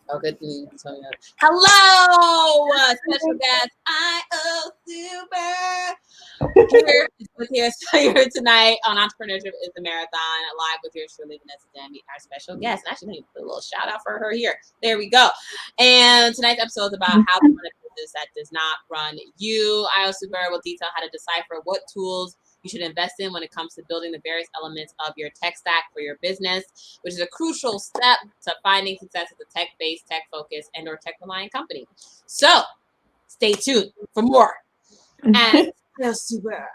Oh, good thing. Hello, special guest Ayo Suber here here tonight on Entrepreneurship is the Marathon, live with yours truly, Vanessa Danby, our special guest. And actually, let me put a little shout out for her here. There we go. And tonight's episode is about how to run a business that does not run you. Ayo Suber will detail how to decipher what tools you should invest in when it comes to building the various elements of your tech stack for your business, which is a crucial step to finding success as a tech-based, tech-focused, and/or tech-reliant company. So, stay tuned for more. And Suber,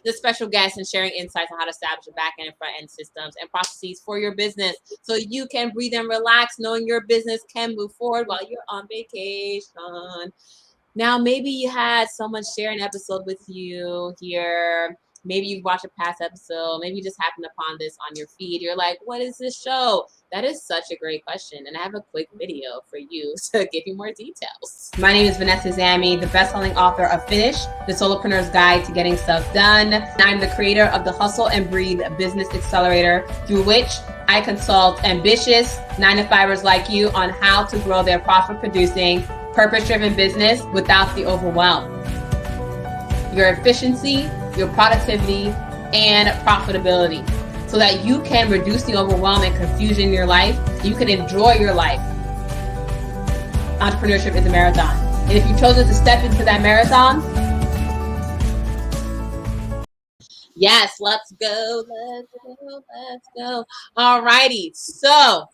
the special guest, and sharing insights on how to establish a back end and front end systems and processes for your business so you can breathe and relax, knowing your business can move forward while you're on vacation. Now, maybe you had someone share an episode with you here. Maybe you've watched a past episode. Maybe you just happened upon this on your feed. You're like, what is this show? That is such a great question. And I have a quick video for you to give you more details. My name is Vanessa Zami, the best-selling author of Finish, the Solopreneur's Guide to Getting Stuff Done. I'm the creator of the Hustle and Breathe Business Accelerator, through which I consult ambitious 9-to-5ers like you on how to grow their profit-producing, purpose-driven business without the overwhelm. Your efficiency, your productivity, and profitability, so that you can reduce the overwhelm and confusion in your life. You can enjoy your life. Entrepreneurship is a marathon. And if you've chosen to step into that marathon, yes, let's go. All righty. So,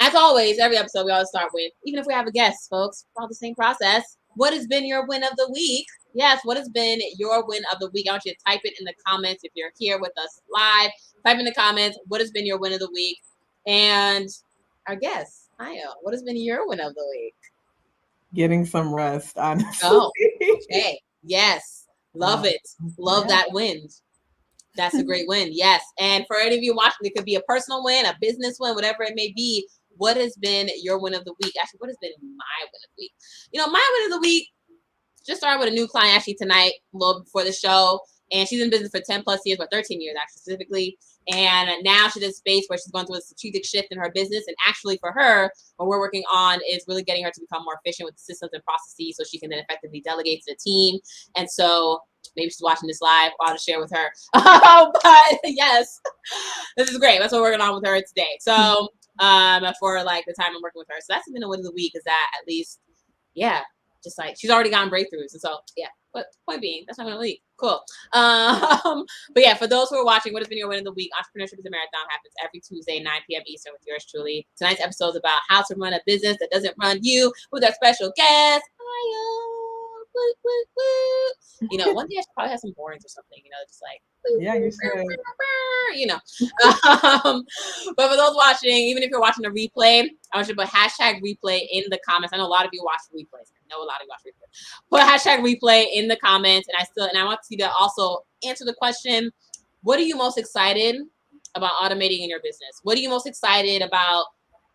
as always, every episode we always start with, even if we have a guest, folks, all the same process. What has been your win of the week? Yes, what has been your win of the week? I want you to type it in the comments if you're here with us live. Type in the comments, what has been your win of the week? And our guest, Ayo, what has been your win of the week? Getting some rest, honestly. Oh, okay. Yes. Love it. Love that win. That's a great win. Yes. And for any of you watching, it could be a personal win, a business win, whatever it may be. What has been your win of the week? Actually, what has been my win of the week? You know, my win of the week just started with a new client actually tonight, a little before the show. And she's in business for 10 plus years, but 13 years actually specifically. And now she's in a space where she's going through a strategic shift in her business. And actually for her, what we're working on is really getting her to become more efficient with the systems and processes so she can then effectively delegate to the team. And so maybe she's watching this live. I'll share with her. But yes, this is great. That's what we're working on with her today. So for like the time I'm working with her. So that's been a win of the week, is that at least, yeah, just like she's already gotten breakthroughs. And so, yeah, but point being, that's not going to leak. Cool. But yeah, for those who are watching, what has been your win of the week? Entrepreneurship is a Marathon happens every Tuesday, 9 p.m. Eastern with yours truly. Tonight's episode is about how to run a business that doesn't run you with our special guest, Ayo. You know, one day I should probably have some borings or something, you know, just like, yeah, you should. You know. But for those watching, even if you're watching a replay, I want you to put hashtag replay in the comments. I know a lot of you watch replays. I know a lot of you watch replays. Put hashtag replay in the comments, and I want you to also answer the question: what are you most excited about automating in your business? What are you most excited about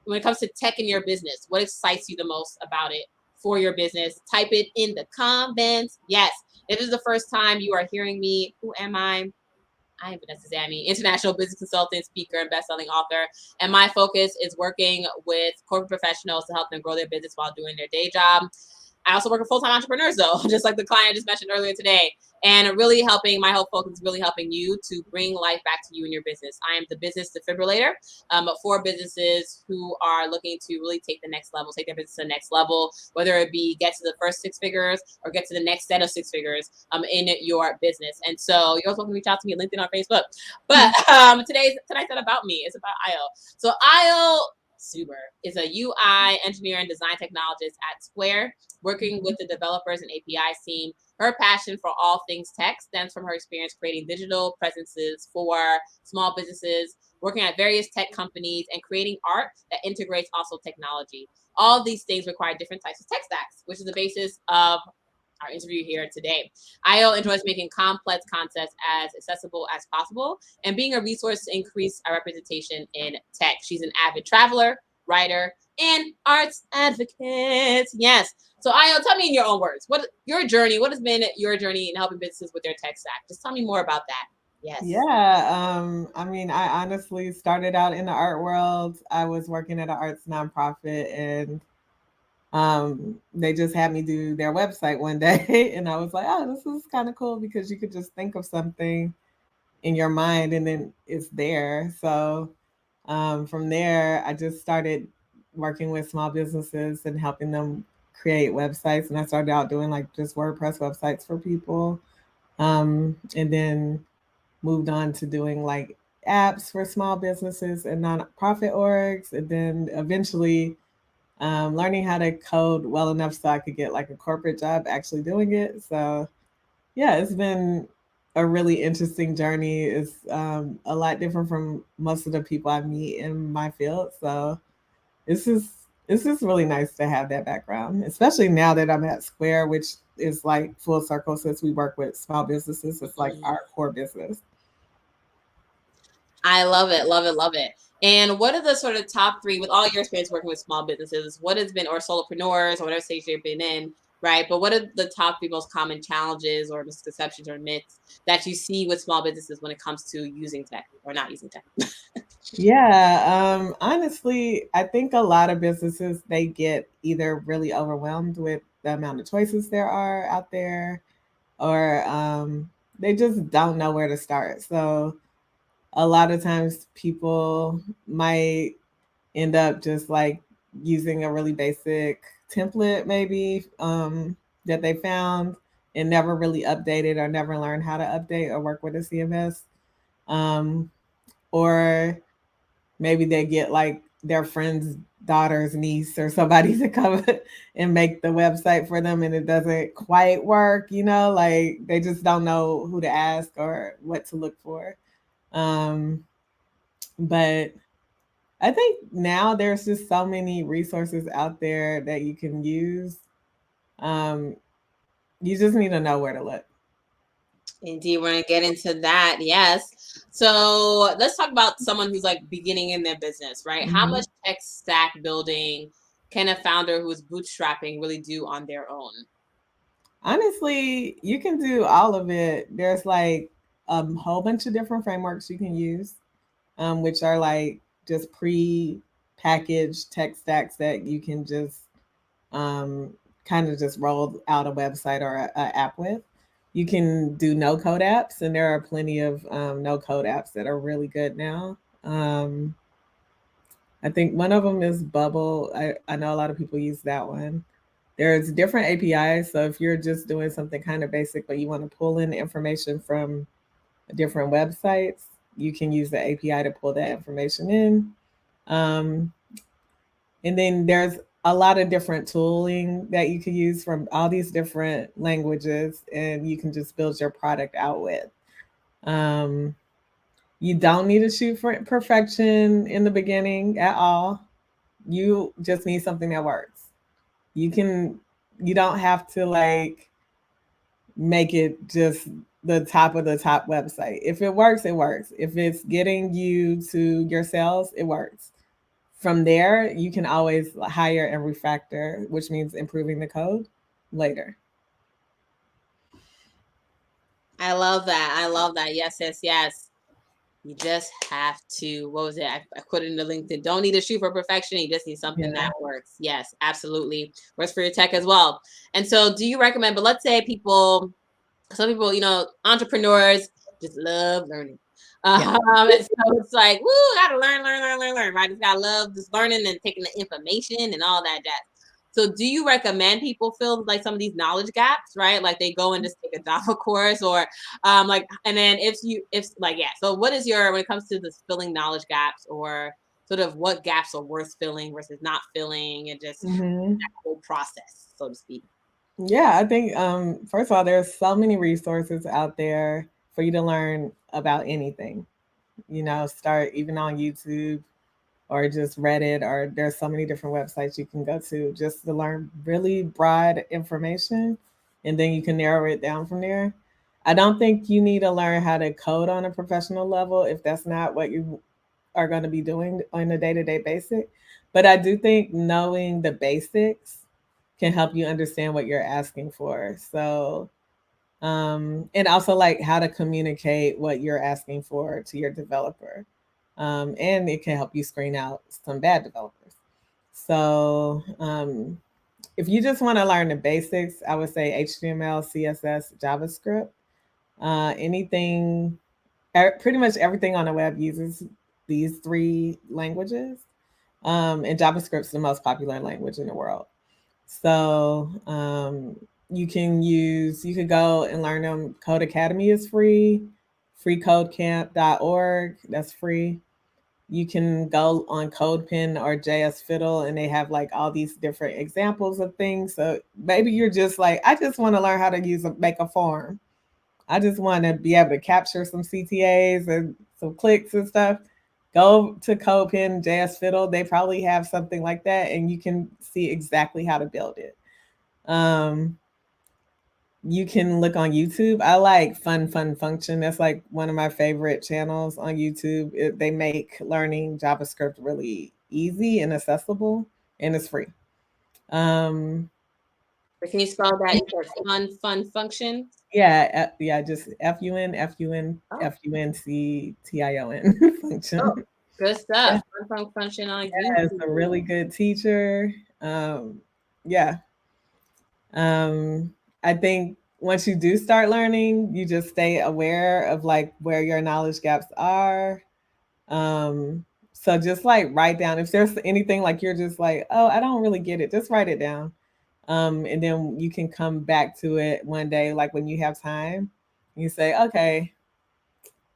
when it comes to tech in your business? What excites you the most about it for your business? Type it in the comments. Yes. If this is the first time you are hearing me, who am I? I am Vanessa Zami, international business consultant, speaker, and best-selling author. And my focus is working with corporate professionals to help them grow their business while doing their day job. I also work with full-time entrepreneurs, though, just like the client I just mentioned earlier today. And really helping, my whole focus is really helping you to bring life back to you and your business. I am the business defibrillator for businesses who are looking to really take the next level, take their business to the next level, whether it be get to the first 6 figures or get to the next set of 6 figures in your business. And so you're also welcome to reach out to me at LinkedIn or Facebook. But tonight's not about me. It's about Ayo. So Ayo Suber is a UI engineer and design technologist at Square, working with the developers and APIs team. Her passion for all things tech stems from her experience creating digital presences for small businesses, working at various tech companies, and creating art that integrates also technology. All of these things require different types of tech stacks, which is the basis of our interview here today. Ayo enjoys making complex concepts as accessible as possible and being a resource to increase our representation in tech. She's an avid traveler, writer, and arts advocate. Yes. So Ayo, tell me in your own words, what has been your journey in helping businesses with their tech stack? Just tell me more about that. Yes. Yeah, I mean, I honestly started out in the art world. I was working at an arts nonprofit, and they just had me do their website one day, and I was like, "Oh, this is kind of cool because you could just think of something in your mind, and then it's there." So from there, I just started working with small businesses and helping them create websites, and I started out doing like just WordPress websites for people, and then moved on to doing like apps for small businesses and nonprofit orgs, and then eventually learning how to code well enough so I could get like a corporate job actually doing it. So yeah, it's been a really interesting journey. It's a lot different from most of the people I meet in my field. So this is this is really nice to have that background, especially now that I'm at Square, which is like full circle since we work with small businesses. It's like Mhm. our core business. I love it, love it, love it. And what are the sort of top three, with all your experience working with small businesses, what has been, or solopreneurs, or whatever stage you've been in, right? But what are the top three most common challenges or misconceptions or myths that you see with small businesses when it comes to using tech or not using tech? Yeah, honestly, I think a lot of businesses they get either really overwhelmed with the amount of choices there are out there, or they just don't know where to start. So a lot of times people might end up just like using a really basic template, maybe that they found and never really updated or never learned how to update or work with a CMS. Um, or maybe they get like their friend's daughter's niece or somebody to come and make the website for them, and it doesn't quite work, like they just don't know who to ask or what to look for. um but I think now there's just so many resources out there that you can use. um you just need to know where to look. Indeed, we're gonna get into that. Yes. So let's talk about someone who's like beginning in their business, right? How Hmm. much tech stack building can a founder who's bootstrapping really do on their own? Honestly, you can do all of it. There's like a whole bunch of different frameworks you can use, which are like just pre-packaged tech stacks that you can just um, kind of just roll out a website or a app with. You can do no code apps, and there are plenty of no code apps that are really good now. I think one of them is Bubble. I know a lot of people use that one. There's different APIs. So if you're just doing something kind of basic, but you want to pull in information from different websites, you can use the API to pull that information in. Um, and then there's a lot of different tooling that you can use from all these different languages, and you can just build your product out with. Um, you don't need to shoot for perfection in the beginning at all. You just need something that works. You can, you don't have to like make it just the top of the top website. If it works, it works. If it's getting you to your sales, it works. From there, you can always hire and refactor, which means improving the code later. I love that. I love that. Yes, yes, yes. You just have to, what was it? I put it in the LinkedIn. Don't need to shoot for perfection. You just need something that Yeah. works. Yes, absolutely. Works for your tech as well. And so do you recommend, but let's say people, some people, entrepreneurs just love learning. Yeah. And so it's like, woo, gotta learn, learn, learn, learn, learn, right? Just gotta love just learning and taking the information and all that jazz. So do you recommend people fill like some of these knowledge gaps, right? Like they go and just take a Java course or like, and then if like, yeah. So what is your, when it comes to this filling knowledge gaps, or sort of what gaps are worth filling versus not filling, and just Hmm. that whole process, so to speak? Yeah, I think first of all, there's so many resources out there for you to learn about anything. Start even on YouTube or just Reddit, or there's so many different websites you can go to just to learn really broad information, and then you can narrow it down from there. I don't think you need to learn how to code on a professional level if that's not what you are going to be doing on a day-to-day basis. But I do think knowing the basics can help you understand what you're asking for. So And also like how to communicate what you're asking for to your developer. And it can help you screen out some bad developers. So if you just want to learn the basics, I would say HTML, CSS, JavaScript, anything, pretty much everything on the web uses these three languages. And JavaScript's the most popular language in the world. So you could go and learn them. Code Academy is free. Freecodecamp.org, that's free. You can go on CodePen or JS Fiddle, and they have like all these different examples of things. So maybe you're just like, I just want to learn how to make a form. I just want to be able to capture some CTAs and some clicks and stuff. Go to CodePen, JS Fiddle. They probably have something like that, and you can see exactly how to build it. Um, you can look on YouTube. I like Fun Function. That's like one of my favorite channels on YouTube. They make learning JavaScript really easy and accessible, and it's free. Um, Can you spell that? You said fun function. yeah, just Oh, function. oh, good Yeah, stuff. Fun function on it's a YouTube. really good teacher. Yeah. Um, I think once you do start learning, you just stay aware of like where your knowledge gaps are. Um, so just like write down if there's anything like you're just like, oh, I don't really get it, just write it down. And then you can come back to it one day, like when you have time. You say, okay,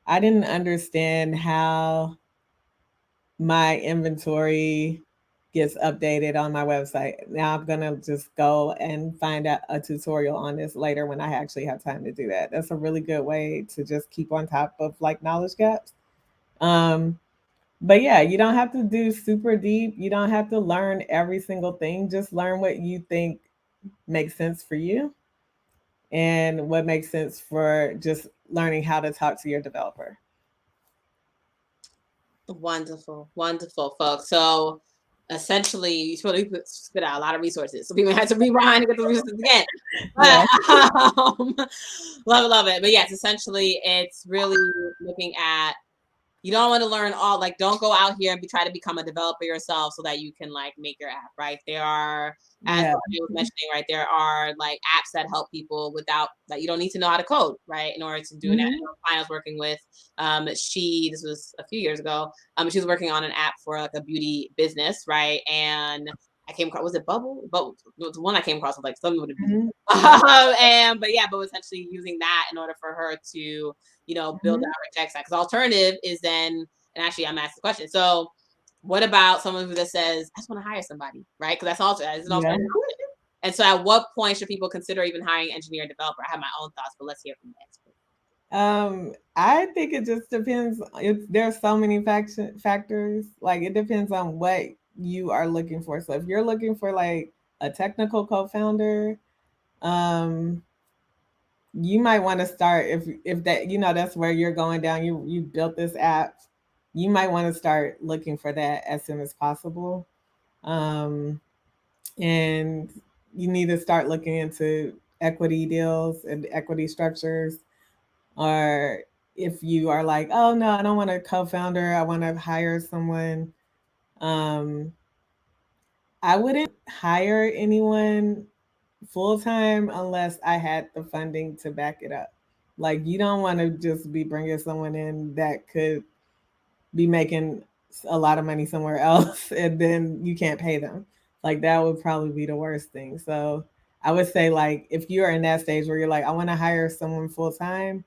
I didn't understand how my inventory gets updated on my website. Now I'm gonna just go and find out a tutorial on this later when I actually have time to do that. That's a really good way to just keep on top of like knowledge gaps. Um, but yeah, you don't have to do super deep. You don't have to learn every single thing. Just learn what you think makes sense for you and what makes sense for just learning how to talk to your developer. Wonderful, wonderful, folks. So essentially, you sort of spit out a lot of resources. So we had to rewind and get the resources again. But Yeah. love it. But yes, essentially, it's really looking at you don't want to learn all like don't go out here and try to become a developer yourself so that you can like make your app, right? There are, as Yeah. I was mentioning, right, there are like apps that help people without that you don't need to know how to code, right, in order to do that. Hmm. I was working with this was a few years ago. She was working on an app for like a beauty business, right? And I came across, was it Bubble? Bubble, the one I came across was like something with a B. Hmm. But essentially using that in order for her to, build Hmm. out her tech stack. Because alternative is then, and actually I'm asking the question. So what about someone who just says, I just want to hire somebody, right? Because that's also Yeah. an option. And so at what point should people consider even hiring engineer and developer? I have my own thoughts, but let's hear from the expert. I think it just depends. There's so many factors. Like it depends on what you are looking for. So if you're looking for like a technical co-founder, um, you might want to start if that that's where you're going down. You built this app. You might want to start looking for that as soon as possible. Um, and you need to start looking into equity deals and equity structures. Or if you are like, oh no, I don't want a co-founder, I want to hire someone. Um, I wouldn't hire anyone full time unless I had the funding to back it up. Like you don't want to just be bringing someone in that could be making a lot of money somewhere else and then you can't pay them. Like that would probably be the worst thing. So I would say like if you're in that stage where you're like, I want to hire someone full time,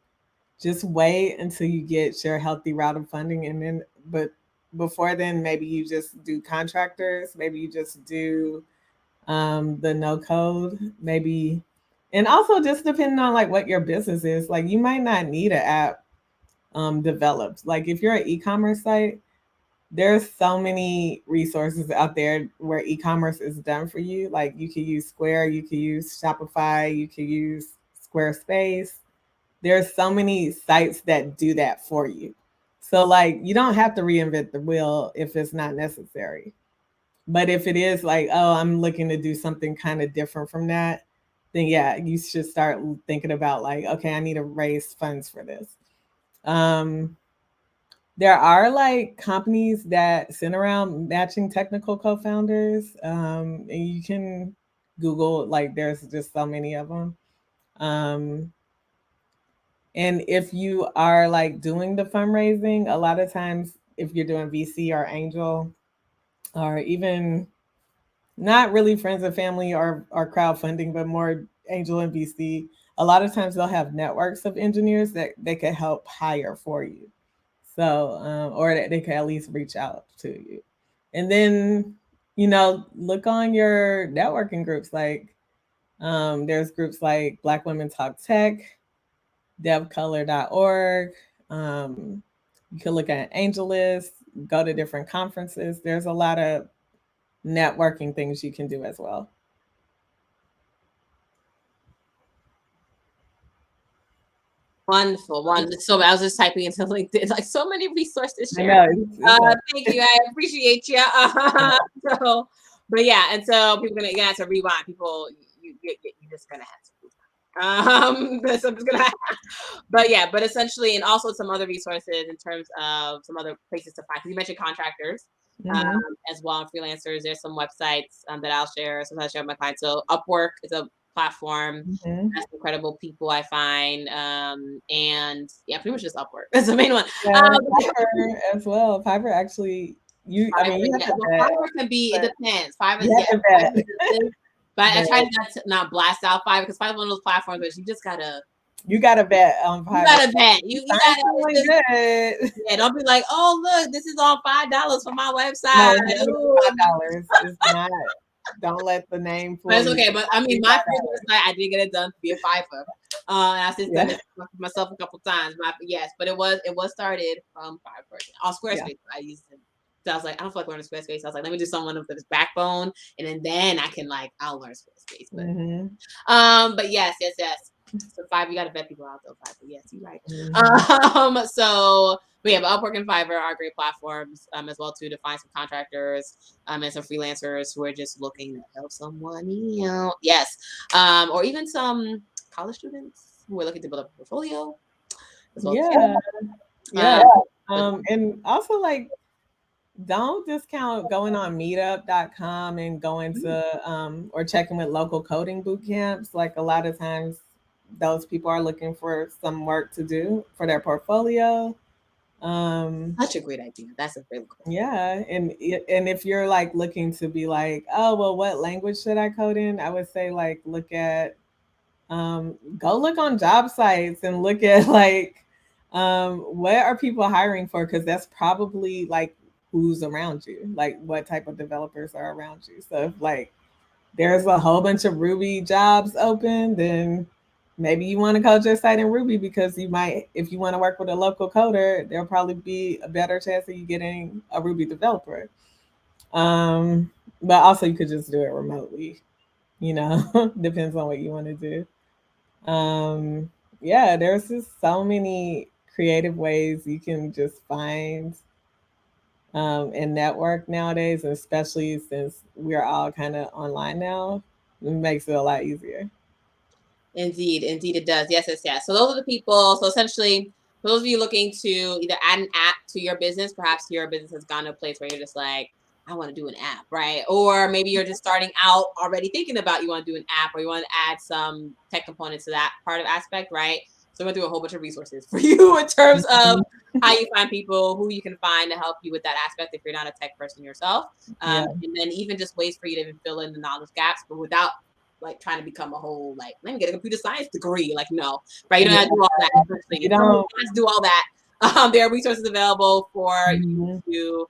just wait until you get your healthy route of funding and then but before then maybe you just do contractors, maybe you just do the no code, maybe. And also just depending on like what your business is, like you might not need an app developed. Like if you're an e-commerce site, there's so many resources out there where e-commerce is done for you. Like you could use Square, you could use Shopify, you could use Squarespace. There's so many sites that do that for you. So like you don't have to reinvent the wheel if it's not necessary. But if it is like, oh, I'm looking to do something kind of different from that, then yeah, you should start thinking about like, okay, I need to raise funds for this. Um, there are like companies that send around matching technical co-founders, and you can Google, like there's just so many of them. Um, and if you are like doing the fundraising, a lot of times if you're doing VC or angel, or even not really friends and family or crowdfunding, but more angel and VC, a lot of times they'll have networks of engineers that they could help hire for you. So, or that they can at least reach out to you. And then, look on your networking groups. Like, there's groups like Black Women Talk Tech, devcolor.org. You can look at AngelList, go to different conferences. There's a lot of networking things you can do as well. Wonderful, wonderful. So I was just typing into LinkedIn, like so many resources I shared. know. Thank you. I appreciate you. So, but yeah, and so people are gonna have to rewind. People, you just gonna have to rewind. So I'm just gonna. But yeah, but essentially, and also some other resources in terms of some other places to find. Because you mentioned contractors. As well, and freelancers. There's some websites that I'll share. Sometimes I share with my clients. So Upwork is a platform. That's incredible people I find. And yeah, pretty much just Upwork. That's the main one. Yeah, Fiverr as well. Fiverr actually, you Fiverr, have yeah. to Well, bet. Fiverr can be, it depends. Fiverr, You have yeah. to bet. But I try not blast out Fiverr because Fiverr is one of those platforms where you just gotta. You gotta bet on Fiverr. You gotta bet. You Find gotta someone just, good. yeah, don't be like, oh look, this is on $5 for my website. No, it's only $5. It's not. Don't let the name fool But it's you. okay. But I mean, my first website, I did get it done to be a Fiverr. And I since done it myself a couple times. Yes, but it was started from Fiverr on Squarespace. I used it. So I was like, I don't feel like learning Squarespace. I was like, let me do someone of this backbone, and then I can I'll learn Squarespace. But yes. So Fiverr, you gotta vet people out though. Fiverr, yes, you're right. But yeah, but Upwork and Fiverr are great platforms as well too to find some contractors and some freelancers who are just looking to help someone out. Yes, or even some college students who are looking to build up a portfolio as well. Yeah. And also like don't discount going on meetup.com and going to or checking with local coding boot camps. Like a lot of times those people are looking for some work to do for their portfolio. Such a great idea. That's a really cool. Yeah, and if you're like looking to be like, oh well, what language should I code in? I would say like look at go look on job sites and look at like what are people hiring for, because that's probably like who's around you, like what type of developers are around you. So if like there's a whole bunch of Ruby jobs open, then maybe you want to code your site in Ruby, because you might, if you want to work with a local coder, there'll probably be a better chance of you getting a Ruby developer. But also you could just do it remotely, depends on what you want to do. Um, yeah, there's just so many creative ways you can just find and network nowadays, and especially since we're all kind of online now, it makes it a lot easier. Indeed, it does. Yes. So those are the people. So essentially, for those of you looking to either add an app to your business, perhaps your business has gone to a place where you're just like, I want to do an app, right? Or maybe you're just starting out already thinking about you want to do an app, or you want to add some tech components to that part of aspect, right? So we're going to do a whole bunch of resources for you in terms of how you find people, who you can find to help you with that aspect if you're not a tech person yourself. And then even just ways for you to even fill in the knowledge gaps, but without like trying to become a whole let me get a computer science degree. Like no, right? You don't have to do all that. You don't have to do all that. There are resources available for you to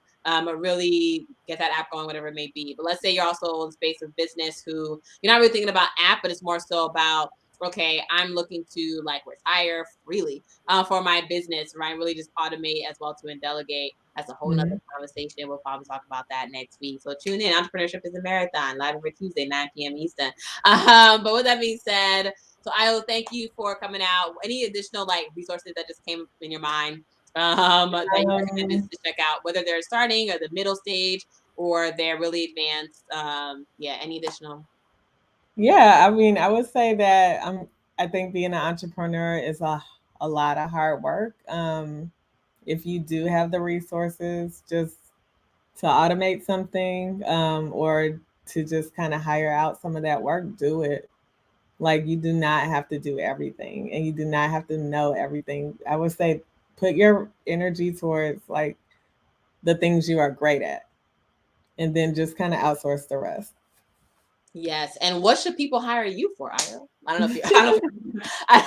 really get that app going, whatever it may be. But let's say you're also in the space of business who you're not really thinking about app, but it's more so about, okay, I'm looking to retire freely for my business, right? Really just automate as well to and delegate. That's a whole nother conversation. We'll probably talk about that next week. So tune in. Entrepreneurship is a Marathon, live every Tuesday, 9 p.m. Eastern. But with that being said, so Ayo, thank you for coming out. Any additional resources that just came in your mind that you recommend to check out, whether they're starting or the middle stage or they're really advanced? Any additional? Yeah, I mean, I would say that I think being an entrepreneur is a lot of hard work. If you do have the resources just to automate something, or to just kind of hire out some of that work, do it. Like, you do not have to do everything and you do not have to know everything. I would say put your energy towards like the things you are great at, and then just kind of outsource the rest. Yes. And what should people hire you for, Io? I don't know if you. I don't know. If, I,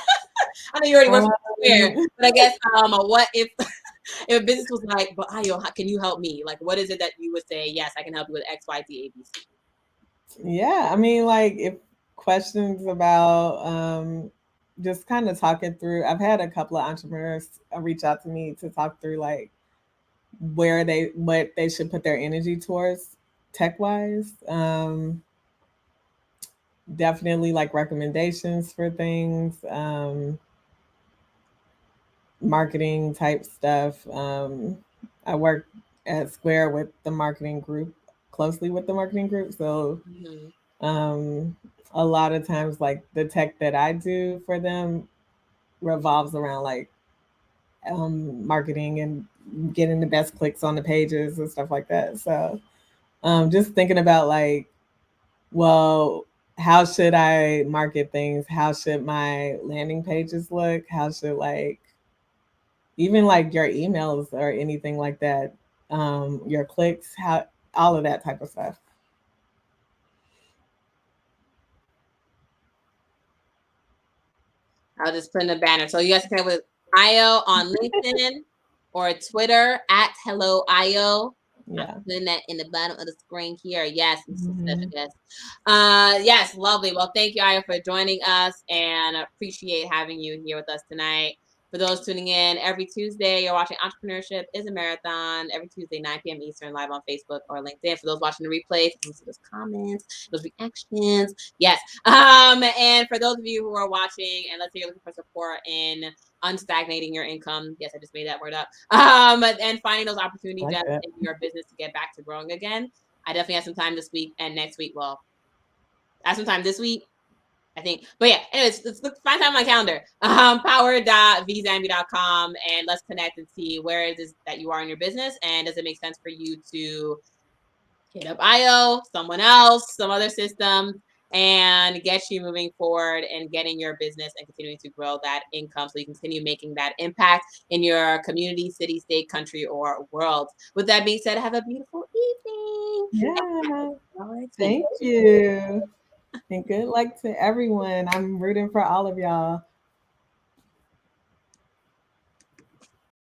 I know you already work for Square, Um, but I guess what if if a business was like, but Io, can you help me? Like, what is it that you would say? Yes, I can help you with X, Y, Z, A, B, C. yeah, I mean, like, if questions about just kind of talking through, I've had a couple of entrepreneurs reach out to me to talk through like what they should put their energy towards tech wise. Definitely like recommendations for things, marketing type stuff. I work at Square with the marketing group, closely with the marketing group. So Mm-hmm. um, a lot of times, like the tech that I do for them revolves around like marketing and getting the best clicks on the pages and stuff like that. So just thinking about like, well, how should I market things? How should my landing pages look? How should like even like your emails or anything like that, your clicks, how all of that type of stuff. I'll just put in a banner. So you guys can connect with Io on LinkedIn or Twitter at Hello Io. I'm Yeah. putting that in the bottom of the screen here. Yes, this is such Hmm. a guest. Yes, lovely. Well, thank you, Io, for joining us, and appreciate having you here with us tonight. For those tuning in, every Tuesday, you're watching Entrepreneurship is a Marathon. Every Tuesday, 9 p.m. Eastern, live on Facebook or LinkedIn. For those watching the replays, you can see those comments, those reactions. Yes. And for those of you who are watching, and let's say you're looking for support in unstagnating your income. Yes, I just made that word up. And finding those opportunity I like gems that. in your business to get back to growing again. I definitely have some time this week and next week. Well, I have some time this week, I think. But yeah, anyways, let's find time on my calendar. Power.vzambi.com, and let's connect and see where it is that you are in your business, and does it make sense for you to hit up IO, someone else, some other system, and get you moving forward and getting your business and continuing to grow that income so you continue making that impact in your community, city, state, country, or world. With that being said, have a beautiful evening. Yeah. All right, sweetie. Thank you. And good luck to everyone. I'm rooting for all of y'all.